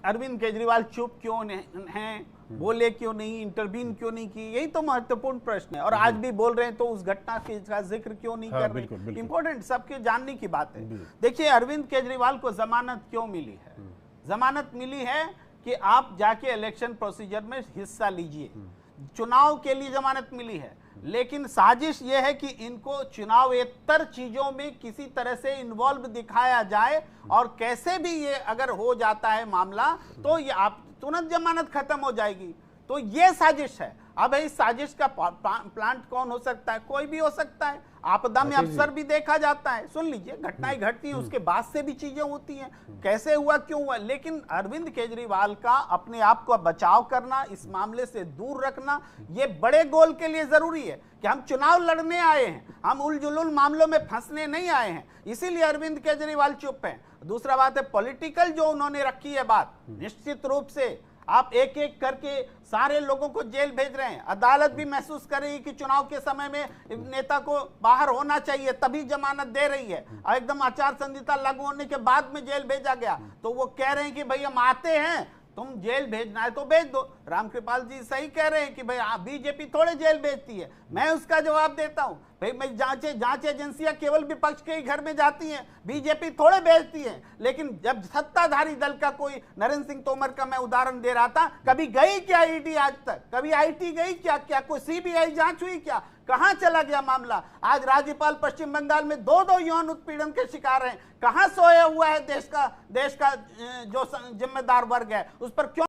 अरविंद केजरीवाल चुप क्यों हैं, बोले क्यों नहीं, इंटरवीन क्यों नहीं की, यही तो महत्वपूर्ण प्रश्न है। और आज भी बोल रहे हैं तो उस घटना का जिक्र क्यों नहीं कर रहे। इंपॉर्टेंट सबके जानने की बात है। देखिए, अरविंद केजरीवाल को जमानत क्यों मिली है? जमानत मिली है कि आप जाके इलेक्शन प्रोसीजर में हिस्सा लीजिए, चुनाव के लिए जमानत मिली है। लेकिन साजिश यह है कि इनको चुनावेतर चीजों में किसी तरह से इन्वॉल्व दिखाया जाए, और कैसे भी ये अगर हो जाता है मामला तो ये आप तुरंत जमानत खत्म हो जाएगी। तो ये साजिश है। अब इस साजिश का प्लांट कौन हो सकता है? कोई भी हो सकता है। आपदा में अक्सर भी देखा जाता है। सुन लीजिए, घटनाएं घटती है, उसके बाद से भी चीजें होती हैं, कैसे हुआ, क्यों हुआ। लेकिन अरविंद केजरीवाल का अपने आप को बचाव करना, इस मामले से दूर रखना, ये बड़े गोल के लिए जरूरी है कि हम चुनाव लड़ने आए हैं, हम उलझुल मामलों में फंसने नहीं आए हैं। इसीलिए अरविंद केजरीवाल चुप हैं। दूसरा बात है पॉलिटिकल जो उन्होंने रखी है बात, निश्चित रूप से आप एक एक करके सारे लोगों को जेल भेज रहे हैं। अदालत भी महसूस कर रही है कि चुनाव के समय में नेता को बाहर होना चाहिए, तभी जमानत दे रही है। और एकदम आचार संहिता लागू होने के बाद में जेल भेजा गया, तो वो कह रहे हैं कि भाई हम आते हैं, तुम जेल भेजना है तो भेज दो। रामकृपाल जी सही कह रहे हैं कि भाई बीजेपी थोड़े जेल भेजती है। मैं उसका जवाब देता हूं, भाई मैं जांच एजेंसियां केवल विपक्ष के ही घर में जाती हैं, बीजेपी थोड़े भेजती है। लेकिन जब सत्ताधारी दल का कोई, नरेंद्र सिंह तोमर का मैं उदाहरण दे रहा था, कभी गई क्या ईडी आज तक? कभी आईटी गई क्या? क्या कोई सीबीआई जांच हुई क्या? कहां चला गया मामला? आज राज्यपाल पश्चिम बंगाल में दो यौन उत्पीड़न के शिकार हैं। कहां सोया हुआ है देश का जो जिम्मेदार वर्ग है? उस पर क्यों